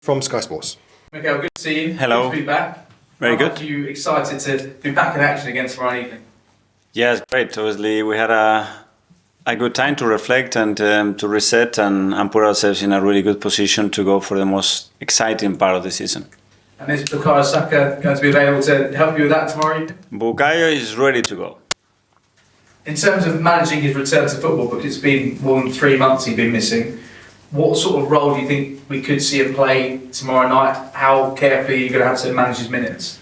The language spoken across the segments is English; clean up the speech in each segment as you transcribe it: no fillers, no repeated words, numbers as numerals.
from Sky Sports. Mikel, good to see you. Hello. Good to be back. Very How good. Are you excited to be back in action again tomorrow evening? Yes, great. Obviously, we had a good time to reflect and to reset and put ourselves in a really good position to go for the most exciting part of the season. And is Bukayo Saka going to be available to help you with that tomorrow evening? Bukayo is ready to go. In terms of managing his return to football, because it's been more than 3 months he's been missing, what sort of role do you think we could see him play tomorrow night? How carefully are you going to have to manage his minutes?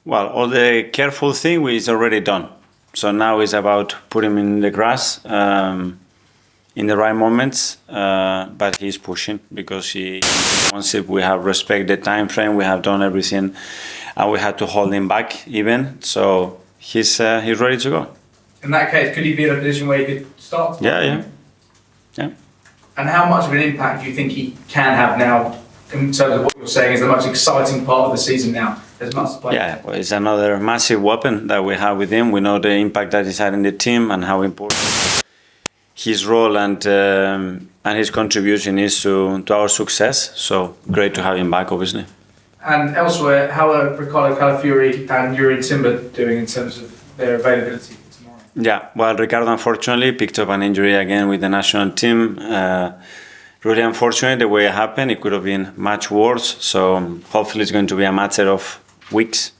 Well, all the careful thing is already done. So now it's about putting him in the grass in the right moments, but he's pushing because once we have respect the time frame, we have done everything, and we had to hold him back even. So he's ready to go. In that case, could he be in a position where he could start? Yeah. And how much of an impact do you think he can have now, in terms of what you're saying is the most exciting part of the season now? There's much to play. Yeah, well, it's another massive weapon that we have with him. We know the impact that he's had in the team and how important his role and his contribution is to our success. So great to have him back, obviously. And elsewhere, how are Ricardo Calafiori and Yuri Timber doing in terms of their availability for tomorrow? Yeah, well, Ricardo unfortunately picked up an injury again with the national team. Really unfortunate the way it happened. It could have been much worse. So hopefully it's going to be a matter of weeks.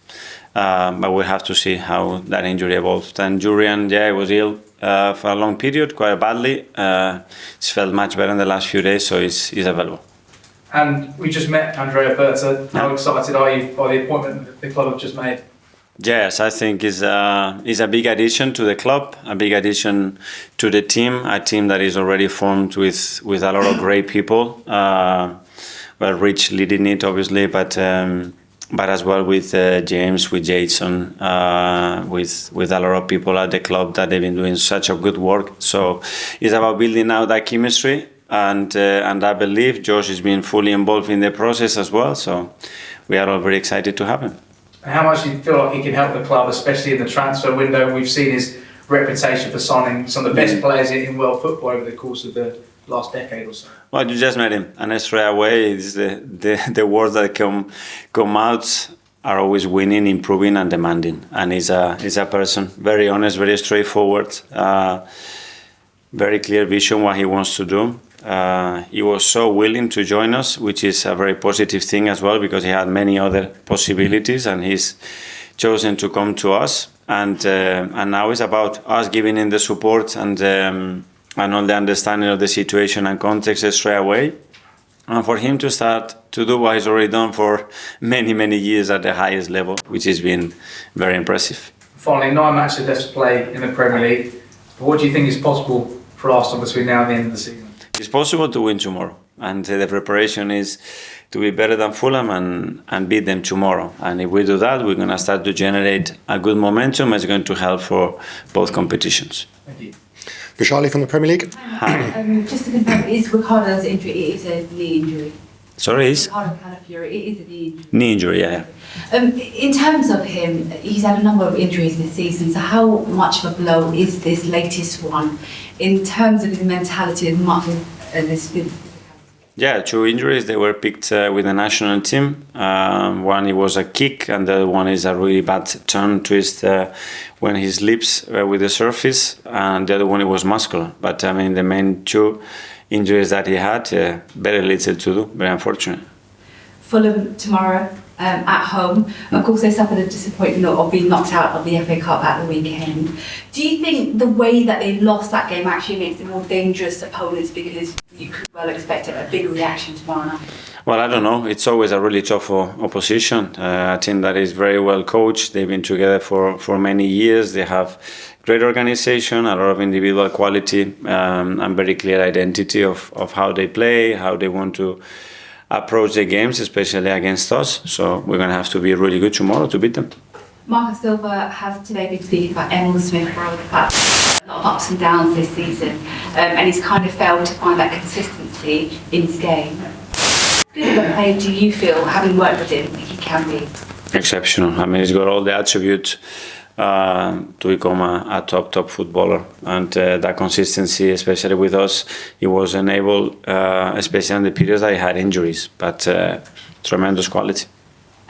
But we'll have to see how that injury evolves. And Julian, he was ill for a long period, quite badly. He's felt much better in the last few days, so he's available. And we just met Andrea Berta. How excited are you by the appointment that the club have just made? Yes, I think it's a big addition to the club, a big addition to the team, a team that is already formed with a lot of great people. Well, Rich leading it, obviously, but as well with James, with Jason, with a lot of people at the club that they've been doing such a good work. So it's about building out that chemistry, and I believe Josh is being fully involved in the process as well. So we are all very excited to have him. How much do you feel like he can help the club, especially in the transfer window? We've seen his reputation for signing some of the best players in world football over the course of the last decade or so. Well, you just met him, and straight away, it's the words that come out are always winning, improving, and demanding. And he's a person very honest, very straightforward, very clear vision what he wants to do. He was so willing to join us, which is a very positive thing as well, because he had many other possibilities, and he's chosen to come to us. And now it's about us giving him the support and all the understanding of the situation and context straight away, and for him to start to do what he's already done for many, many years at the highest level, which has been very impressive. Finally, 9 matches left to play in the Premier League. But what do you think is possible for Arsenal between now and the end of the season? It's possible to win tomorrow, and the preparation is to be better than Fulham and beat them tomorrow. And if we do that, we're going to start to generate a good momentum. It's going to help for both competitions. Thank you. Vishali from the Premier League. Just to confirm, is Ricardo's injury, it is a knee injury? Sorry, is? Ricardo Calafiori, it is a knee injury. Knee injury, yeah. In terms of him, he's had a number of injuries this season, so how much of a blow is this latest one in terms of his mentality as much as his physical? Yeah, 2 injuries. They were picked with the national team. One, it was a kick, and the other one is a really bad turn twist when he slips with the surface, and the other one, it was muscular. But I mean, the main 2 injuries that he had, very little to do, very unfortunate. Fulham tomorrow at home. Of course, they suffered a disappointment of being knocked out of the FA Cup at the weekend. Do you think the way that they lost that game actually makes them more dangerous opponents, because you could well expect a big reaction tomorrow night? Well, I don't know. It's always a really tough opposition. A team that is very well coached. They've been together for many years. They have great organization, a lot of individual quality, and very clear identity of how they play, how they want to approach the games, especially against us. So we're going to have to be really good tomorrow to beat them. Marcus Silva has today been speaking about Emil Smith-Rowe, the fact a lot of ups and downs this season, and he's kind of failed to find that consistency in his game. Good of a player do you feel, having worked with him, he can be? Exceptional. I mean, he's got all the attributes to become a top footballer. And that consistency, especially with us, he was enabled, especially in the periods that he had injuries, but tremendous quality.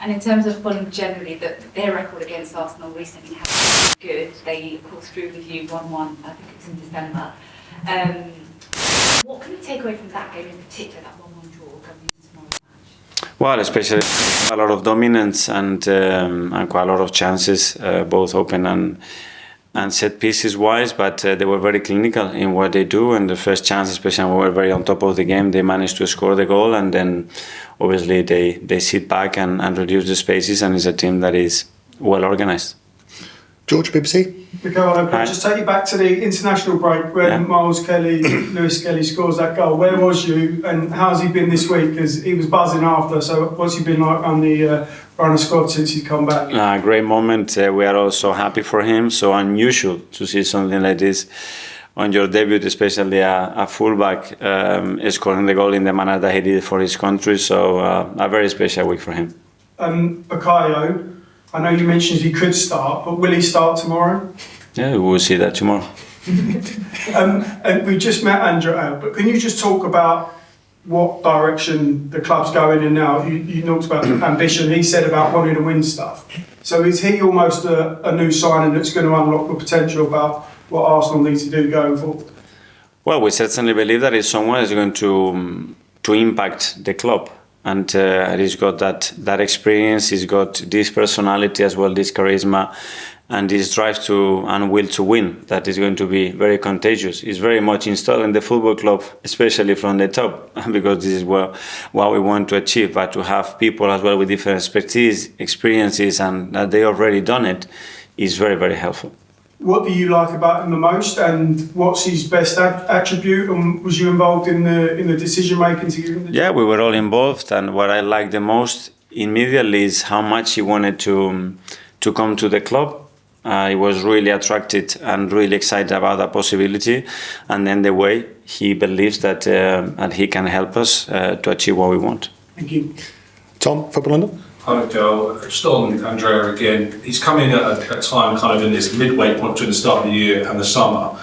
And in terms of Fulham generally, their record against Arsenal recently has been good. They, of course, drew with you 1-1, I think it was in December. What can you take away from that game in particular, that 1-1 draw coming into tomorrow's match? Well, especially a lot of dominance and quite a lot of chances, both open and set pieces wise, but they were very clinical in what they do. And the first chance, especially when we were very on top of the game, they managed to score the goal, and then obviously they sit back and reduce the spaces, and it's a team that is well organized. George, BBC. Mikel, just take you back to the international break when Myles Skelly, Lewis Skelly scores that goal. Where was you, and how's he been this week? Because he was buzzing after. So what's he been like on the squad since he's come back? Great moment. We are also happy for him. So unusual to see something like this on your debut, especially a fullback scoring the goal in the manner that he did for his country. So a very special week for him. Bukayo, I know you mentioned he could start, but will he start tomorrow? Yeah, we will see that tomorrow. And we just met Andrea, but can you just talk about what direction the club's going in now? You talked about ambition, he said about wanting to win stuff. So is he almost a new signing that's going to unlock the potential about what Arsenal needs to do going forward? Well, we certainly believe that it's someone who's going to impact the club. And he's got that experience, he's got this personality as well, this charisma, and this drive and will to win that is going to be very contagious. He's very much installed in the football club, especially from the top, because this is what we want to achieve. But to have people as well with different expertise, experiences, and that they already done it, is very, very helpful. What do you like about him the most, and what's his best attribute? And was you involved in the decision making to give him the job? Yeah, we were all involved, and what I liked the most immediately is how much he wanted to come to the club. He was really attracted and really excited about that possibility, and then the way he believes that he can help us to achieve what we want. Thank you. Tom, Football London. Hi, Mikel. Just on Andrea again. He's come in at a time kind of in this midway point between the start of the year and the summer.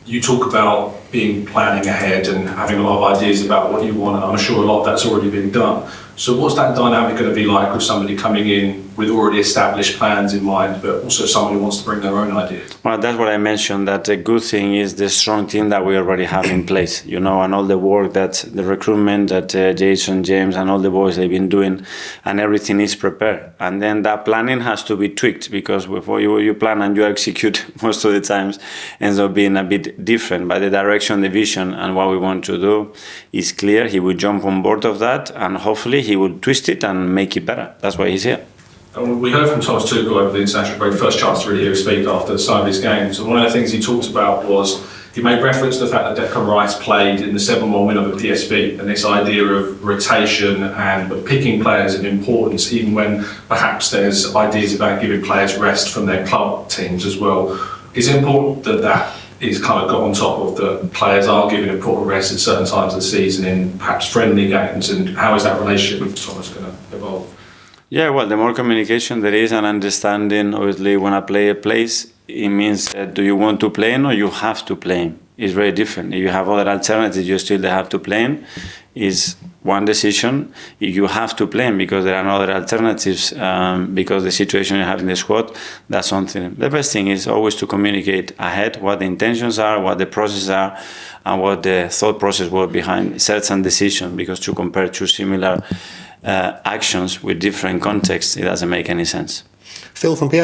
You talk about planning ahead and having a lot of ideas about what you want, and I'm sure a lot of that's already been done. So what's that dynamic going to be like with somebody coming in with already established plans in mind, but also someone who wants to bring their own ideas? Well, that's what I mentioned, that the good thing is the strong team that we already have in place, and all the work that the recruitment that Jason, James and all the boys they've been doing, and everything is prepared. And then that planning has to be tweaked, because before you plan and you execute, most of the times ends up being a bit different. But the direction, the vision and what we want to do is clear. He will jump on board of that, and hopefully he will twist it and make it better. That's why he's here. And we heard from Thomas Tuchel over the international break, first chance to really hear him speak after some of his games. And one of the things he talked about was, he made reference to the fact that Declan Rice played in the 7-1 win over PSV, and this idea of rotation and picking players in importance, even when perhaps there's ideas about giving players rest from their club teams as well. Is it important that is kind of got on top of the players are given a proper rest at certain times of the season in perhaps friendly games, and how is that relationship with Thomas going to evolve? Yeah, well, the more communication there is and understanding, obviously, when a player plays, it means do you want to play him or you have to play him? It's very different. If you have other alternatives, you still have to play him. Is one decision. If you have to play him because there are no other alternatives, because the situation you have in the squad, that's something. The best thing is always to communicate ahead what the intentions are, what the processes are, and what the thought process was behind certain decisions, because to compare two similar actions with different contexts, it doesn't make any sense. Phil from PA.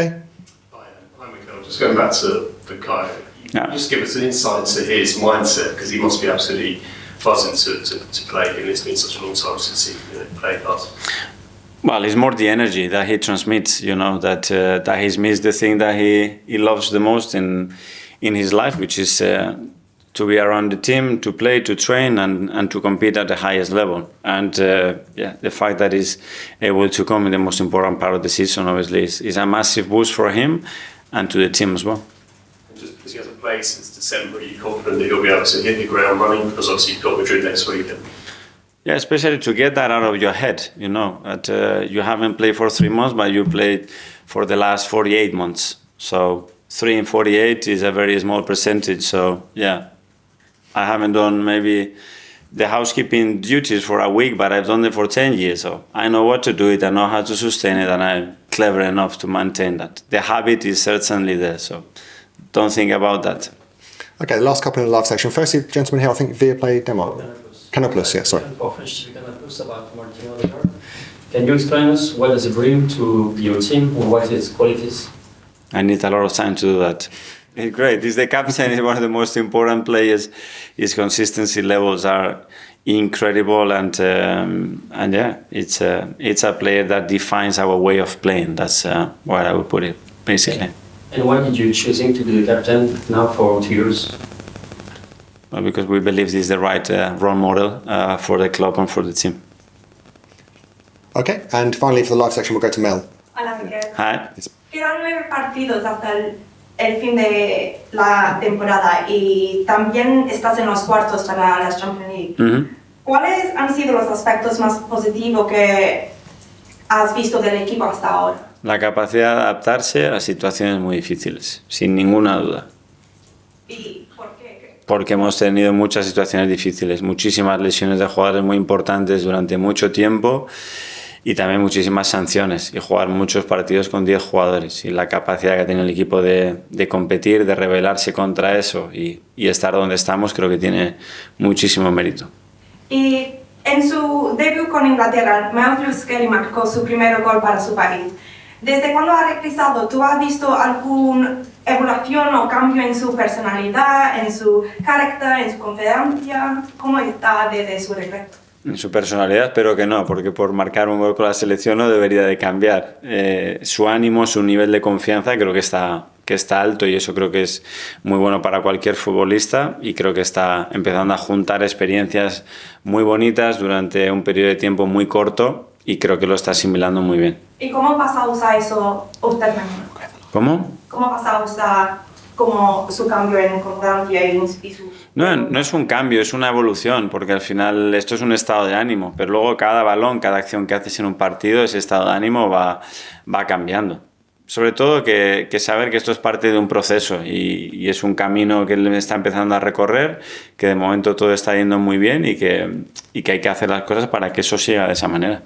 Hi, Mikel. Just going back to Bukayo, just give us an insight into his mindset, because he must be absolutely buzzing to play him. It's been such a long time since he played us. Well, it's more the energy that he transmits, that he's missed the thing that he loves the most in his life, which is to be around the team, to play, to train, and to compete at the highest level. And the fact that he's able to come in the most important part of the season, obviously, is a massive boost for him and to the team as well. Just because he hasn't played since December, are you confident that he'll be able to hit the ground running? Because obviously you've got Madrid next week. Yeah, especially to get that out of your head, that you haven't played for 3 months, but you played for the last 48 months. So 3 in 48 is a very small percentage. So yeah, I haven't done maybe the housekeeping duties for a week, but I've done it for 10 years. So I know what to do it, I know how to sustain it, and I'm clever enough to maintain that. The habit is certainly there, so don't think about that. Okay, the last couple in the live section. Firstly, gentleman here, I think Via play Denmark. Canopoulos, yeah, sorry. About Martin Odegaard. Can you explain us what does it bring to your team or what its qualities? I need a lot of time to do that. It's great. He's the captain. He's one of the most important players. His consistency levels are incredible, and yeah, it's a player that defines our way of playing. That's where I would put it, basically. And why did you choosing to be the captain now for 2 years? Well, because we believe this is the right role model for the club and for the team. Okay, and finally for the live section, we'll go to Mel. Hola, Mikel. Hi. Quedan 9 partidos hasta el fin de la temporada y también estás en los cuartos para la Champions League. Mm-hmm. ¿Cuáles han sido los aspectos más positivos que has visto del equipo hasta ahora? La capacidad de adaptarse a situaciones muy difíciles, sin ninguna duda. ¿Y por qué? Porque hemos tenido muchas situaciones difíciles, muchísimas lesiones de jugadores muy importantes durante mucho tiempo y también muchísimas sanciones y jugar muchos partidos con 10 jugadores. Y la capacidad que ha tenido el equipo de competir, de rebelarse contra eso y estar donde estamos, creo que tiene muchísimo mérito. Y en su debut con Inglaterra, Myles Skelly marcó su primer gol para su país. ¿Desde cuando ha regresado, tú has visto alguna evolución o cambio en su personalidad, en su carácter, en su confianza? ¿Cómo está desde su regreso? En su personalidad espero que no, porque por marcar un gol con la selección no debería de cambiar. Su ánimo, su nivel de confianza creo que está alto y eso creo que es muy bueno para cualquier futbolista y creo que está empezando a juntar experiencias muy bonitas durante un periodo de tiempo muy corto y creo que lo está asimilando muy bien. ¿Y cómo vas a usar eso usted mismo? ¿Cómo? ¿Cómo vas a usar como su cambio en confianza y su... No es un cambio, es una evolución, porque al final esto es un estado de ánimo, pero luego cada balón, cada acción que haces en un partido, ese estado de ánimo va cambiando. Sobre todo que saber que esto es parte de un proceso y es un camino que él está empezando a recorrer, que de momento todo está yendo muy bien y que hay que hacer las cosas para que eso siga de esa manera.